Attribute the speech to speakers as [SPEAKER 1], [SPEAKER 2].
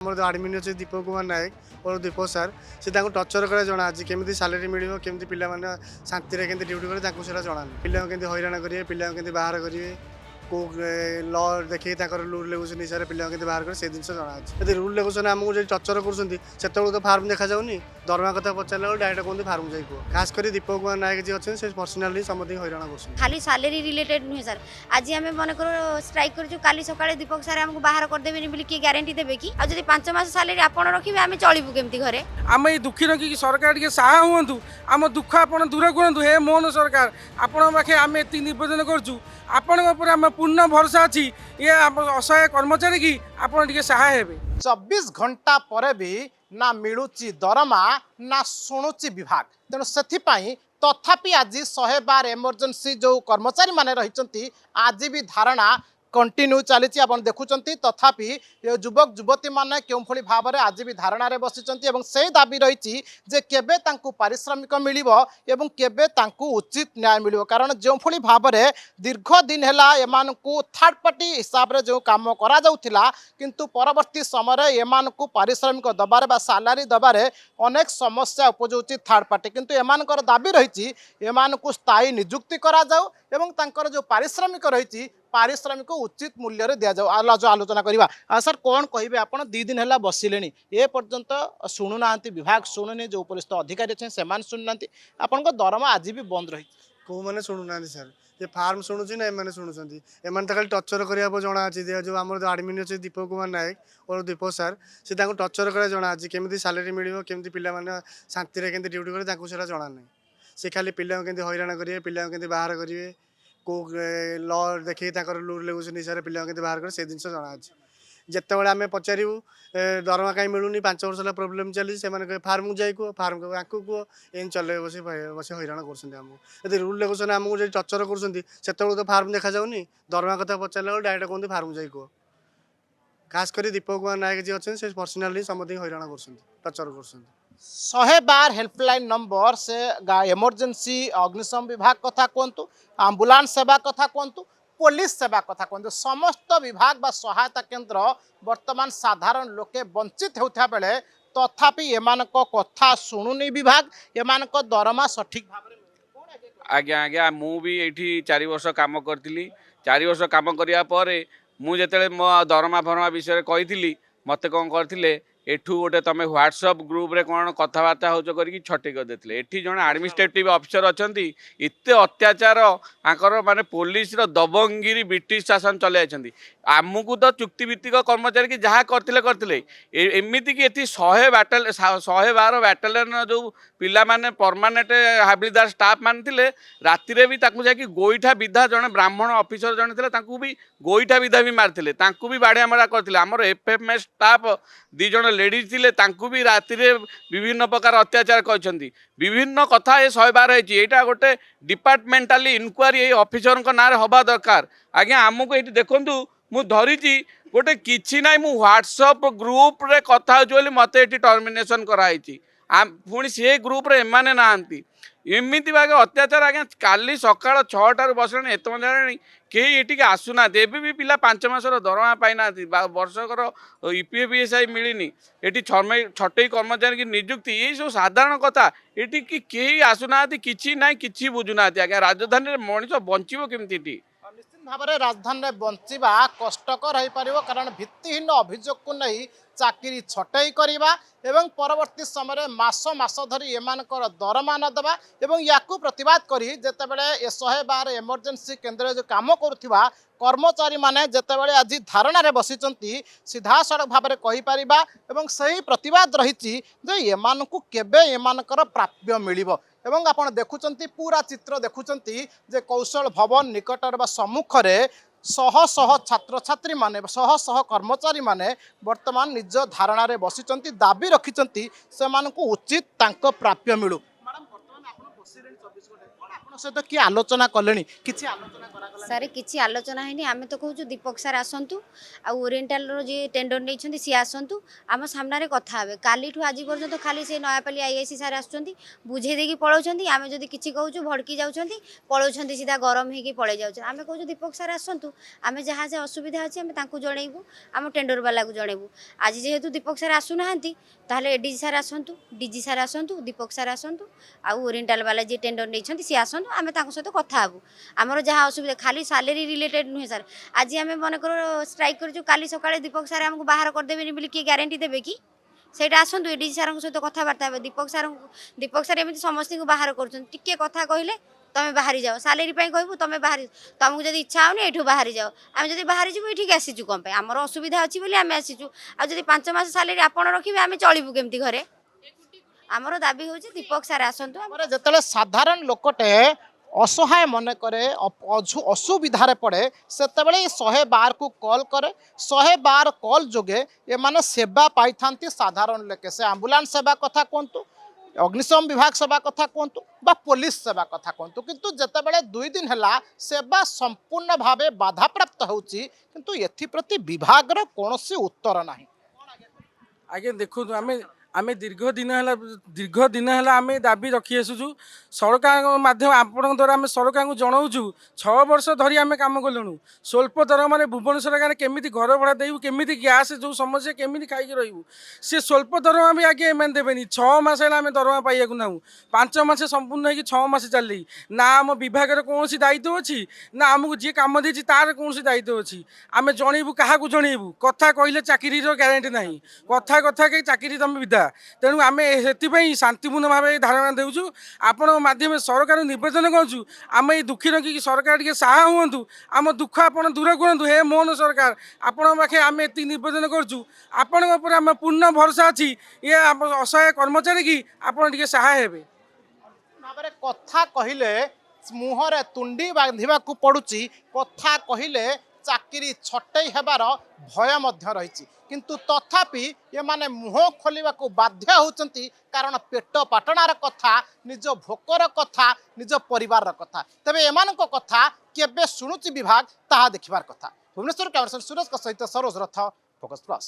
[SPEAKER 1] ଆମର ଯେଉଁ ଆଡ଼ମିନ୍ ଅଛି ଦୀପକ କୁମାର ନାୟକ ଓ ଦୀପକ ସାର୍ ସେ ତାଙ୍କୁ ଟର୍ଚର କରିବା ଜଣା ଅଛି କେମିତି ସାଲେରୀ ମିଳିବ କେମିତି ପିଲାମାନେ ଶାନ୍ତିରେ କେମିତି ଡ୍ୟୁଟି କରିବେ ତାଙ୍କୁ ସେଇଟା ଜଣା ନାହିଁ। ପିଲାଙ୍କୁ କେମିତି ହଇରାଣ କରିବେ ପିଲାଙ୍କୁ କେମିତି ବାହାର କରିବେ କେଉଁ ଲ ଦେଖିକି ତାଙ୍କର ରୁଲ୍ ରେଗୁଲେସନ୍ ହିସାବରେ ପିଲାଙ୍କୁ କେମିତି ବାହାର କରିବେ ସେ ଜିନିଷ ଜଣା ଅଛି। ଯଦି ରୁଲ୍ ରେଗୁଲେସନ୍ ଆମକୁ ଯଦି ଟର୍ଚର କରୁଛନ୍ତି ସେତେବେଳକୁ ତ ଫାର୍ମ ଦେଖାଯାଉନି ଦରମା କଥା ପଚାରିଲା ବେଳକୁ ଡାଇରେକ୍ଟ କୁହନ୍ତି ଫାର୍ମ ଯାଇ କୁହ। ଖାସ କରି ଦୀପକ କୁମାର ନାୟକ ଯିଏ ଅଛନ୍ତି ସେ ପର୍ସନାଲି ସମସ୍ତଙ୍କୁ ହଇରାଣ କରୁଛନ୍ତି।
[SPEAKER 2] खाली सालेरी रिलेटेड नुहे सर आज आम मनकर स्ट्राइक कर काली सकाळे दीपक सार आमको बाहर करदेबे बोली किए ग्यारंटी देबे कि आ जदि 5 मास सालेरी आपण रखिबे आमे चलिबु केमती घरे
[SPEAKER 3] आम ये दुखी रखिक सरकार टे साहा हूँ आम दुख आप दूर करूँ हे मोहन सरकार आपण पाखे आम ये निवेदन करूँ आपण आम पूर्ण भरोसा अच्छी ये असहाय कर्मचारी की आपड़ साहा हेबे।
[SPEAKER 4] 24 घंटा पर भी ना मिलुची दरमा ना शुणुची विभाग तेणु से तथापि आज 112 एमरजेंसी जो कर्मचारी माने रही आज भी धारणा कंटिन्यू चली देखुं तथापि युवक युवती मैंने क्यों भाव में आज भी धारणा बसी से दाबी रही जे केबे तांकु पारिश्रमिक मिलिबो एवं केबे तांकु उचित न्याय मिलिबो कारण जो भाव में दीर्घ दिन है एमानकु थर्ड पार्टी हिसाब से जो काम करा जाउथिला किंतु परवर्ती समय एमानकु पारिश्रमिक दबारे बा सालारी दबारे अनेक समस्या उपजौछि थर्ड पार्टी किंतु एमानकर दाबी रही एमानकु स्थायी नियुक्ति करा जाउ एवं तांकर जो पारिश्रमिक रही पारिश्रमिक उचित मूल्य रे दिया जाओ आलोचना करवा। सर कौन कहे आप 2 दिन है बसिले ए पर्यंत शुणुना विभाग शुणुनी जो उपरिस्थ अधिकारी अच्छे से शुणुना आपण दरमा आज भी बंद रही
[SPEAKER 1] कौ मैंने शुणुना सर ये फार्म शुणुची ना एम शुणुंट एम खाली टर्चर करने जना अच्छी जो आम जो आडमिन अच्छे दीपक कुमार नायक और दीपक सार से टर्चर करा जना अच्छी केमी सालेरी मिल केमी पिला शांति केमी ड्यूटी करें से जना नहीं से खाली पिला हईराण करेंगे पिला बाहर करेंगे केउ ल देखिए रूल रेगुलेसन हिसाब से पिला बाहर कर से जिन जना अच्छे जिते आम पचारू दरमा कहीं मिलूनी 5 वर्ष है प्रोब्लेम चली से फार्म जाए कह फार्म आपको कह एम चल बस बस हईराण कर रूल रेगुलेसन आमको जो टर्चर कर तो फार्म देखा जाऊनी दरमा कथा पचारा डायरेक्ट कहते फार्म जाए कह खास कर दीपक कुमार नायक जी अच्छे से पर्सनाली समस्त हईराण कर टर्चर कर
[SPEAKER 4] 112 हेल्पलाइन नंबर से एमरजेंसी अग्निशम विभाग कथा कहतु आम्बुलांस सेवा कथा कहतु पुलिस सेवा कथा कहतु समस्त विभाग बा सहायता केंद्र वर्तमान साधारण लोके वंचित होता बेले तथापि एमानक कथा शुणुनी विभाग एमानक दरमा सठिक भाव
[SPEAKER 5] आज्ञा आज्ञा मु भी ये 4 वर्ष काम करी 4 वर्ष काम करापर मुझे मो दरमा फरमा विषय कही मत कौन करते एठू गोटे तुम व्हाट्सअप ग्रुप रे कौन कथबार्ता हो छटे कर देते एठी जन एडमिनिस्ट्रेटिव अफिसर अच्छा एत अत्याचार आंकर माने पुलिस दबंगिरी ब्रिटिश शासन चले आमको तो चुक्तिभित्तिक कर्मचारी की जहाँ करते एमती कि ये 112 बैटालियन जो पिला माने परमानेंट हाबिलदार स्टाफ मानते राति भी जाकि गोईठा विधा जड़े ब्राह्मण अफिसर जड़े थे भी गोईठा विधा भी मारते भी बाड़िया मारा करते आमर एफएमएस स्टाफ 2 जन लेडीज थिले तांकु भी राति रे विभिन्न प्रकार अत्याचार करछंती विभिन्न कथा ये 112 है एटा गोटे डिपार्टमेंटाली इनक्वारी ऑफिसर ना हवा दरकार आज्ञा आमको ये देखु मु धरीची गोटे किछि ना मु व्हाट्सअप ग्रुप रे कथा होली मत ये टर्मिनेशन कराई पुणी से ग्रुप रे एमाने नांती एमती भागे अत्याचार आज्ञा काली सकाळ 6टार बसले एत जाने कहीं ये आसुना एबी भी पिला 5 मासर दरमा पाई ना वर्षकर ईपीएफएसआई मिलनी ये छटई कर्मचारी की नियुक्ति ये सब साधारण कथा ये कहीं आसुना कि ना कि बुझुना आज्ञा राजधानी मनीष बंचो केमती
[SPEAKER 4] निश्चित भाव में राजधानी बंचा कष्टकर हो पार कारण भित्तिहीन अभियोग को नहीं चाकरी छटई करवा एवं परवर्ती समय मास मास धरी एमानकर दरमा न देवा एवं याकू प्रतिवाद करी जेतेबेले 112 एमरजेंसी केन्द्र जो काम करुवा कर्मचारी माने जेतेबेले आज धारणा रे बसिचंती सीधा सड़क भाव में कहि परिबा एवं सही प्रतिवाद रही जे एमानकु केबे एमानकर प्राप्य मिलिबो एवं आपण देखुचंती पूरा चित्र देखुचंती जे कौशल भवन निकटर बा सम्मुख रे शह शह छात्र छात्री माने शह शह कर्मचारी माने वर्तमान निज धारणा रे बसिचंती दाबी रखिचंती से मानकु उचित तांको प्राप्य मिलू मैडम वर्तमान आपण बसिले 24 घंटा सहित किए आलोचना कले किसी आलोचना करागला
[SPEAKER 2] सारे किसी आलोचना है आम तो कहूँ दीपक सार आसतु ओरिएंटाल जी टेंडर नहीं सी आसतु आम सामने कथा हे काली आज पर्यंत खाली से नयापाली आईआईसी सार आसुँच बुझे देकी पलाउं आम जब किसी कहूँ भड़की जाऊँ पलाउं सीधा गरम होगी पलि जाऊँ आम कहूँ दीपक सार आसतु आम जहाँ जहाँ असुविधा अच्छे आम जनइबू आम टेंडर वाला को जनइबू आज जेहेतु दीपक सार आसुना ताहले एडीजी सार आसतु डीजी सार आसतु दीपक सार आसतु आउ ओरिएंटाल वाला जी टेंडर नहीं सी आसतु आम सहित कथा हेबू आमर जहाँ असुविधा खाली सालेरी रिलेटेड नुहे सर आज आम मनकर स्ट्राइक करूँ काली सकाଳେ दीपक सार आमको बाहर करदेवेनि बोली किए ग्यारंटी देवे कि ସେଇଟା ଆସନ୍ତୁ ଏଡିଜି ସାର୍ଙ୍କ ସହିତ କଥାବାର୍ତ୍ତା ହେବେ ଦୀପକ ସାର୍ ଏମିତି ସମସ୍ତଙ୍କୁ ବାହାର କରୁଛନ୍ତି ଟିକେ କଥା କହିଲେ ତମେ ବାହାରି ଯାଅ ସାଲେରୀ ପାଇଁ କହିବୁ ତମେ ବାହାରି ତମକୁ ଯଦି ଇଚ୍ଛା ହଉନି ଏଠୁ ବାହାରି ଯାଅ ଆମେ ଯଦି ବାହାରି ଯିବୁ ଏଠିକି ଆସିଛୁ କ'ଣ ପାଇଁ ଆମର ଅସୁବିଧା ଅଛି ବୋଲି ଆମେ ଆସିଛୁ ଆଉ ଯଦି 5 ମାସ ସାଲେରୀ ଆପଣ ରଖିବେ ଆମେ ଚଳିବୁ କେମିତି ଘରେ ଆମର ଦାବି ହେଉଛି ଦୀପକ ସାର୍ ଆସନ୍ତୁ
[SPEAKER 4] ଯେତେବେଳେ ସାଧାରଣ ଲୋକଟେ असहाय मन करे असुविधार पड़े से 112 को कॉल करे 112 कॉल जोगे ये माने सेवा पाई था साधारण लोके से आम्बुलांस सेवा कथा कहतु अग्निशम विभाग सेवा कथा कहतु बा पुलिस सेवा कथा कहतु किंतु जितेबाला 2 दिन है सेवा संपूर्ण भाव बाधाप्राप्त होची किंतु एथिप्रति विभाग कौन उत्तर ना
[SPEAKER 3] आगे देखो आमे दीर्घ दिन है आम दाबी रखी आसुचु सरकार माध्यम आपण द्वारा आम सरकार को जनाऊँ 6 वर्ष धरी आम कम कलुँ स्वल्प दरमा भुवनेश्वर गाँव केमी घर भड़ा देवु केमी गैस जो समस्या केमी खाई रही सी स्वल्प दरमा भी आगे एम देवेनि 6 मास आम दरमा पाइबा ना 5 मास संपूर्ण हो 6 मास चल ना आम विभाग कौन दायित्व अच्छी ना आमको जी कम दे तार कौन दायित्व अच्छी आम जनइबू क्या जनइबू कथा कहले चाकरी ग्यारंटी ना कथा कथा के चाकरी तुम विदा तेणु आम से शांतिपूर्ण भाव धारणा देचु आपण माध्यम सरकार निवेदन करूँ आम ये दुखी रखिक सरकार टे साहा हूँ आम दुख आप दूर करूँ हे मोहन सरकार आपण पाखे आम ये निवेदन करूँ आपण पूर्ण भरोसा अच्छी ये असहाय कर्मचारी की आपड़ टे साहा हेबे
[SPEAKER 4] कथा कहले मुहरे तुंडी बांधा पड़ुची कथा कहले चाकरी छटई हेबार भय मध्य रही किंतु तथापि ये माने मुह खोलिबा को बाध्य होचंती कारण पेट पाटणार कथा निज भोकर कथा निज परिवार कथा तबे एमानक कथा केबे शुणुची विभाग ताहा देखिबार कथा भुवनेश्वर कैमरा सुरेश सहित सरोज रथ फोकस प्लस।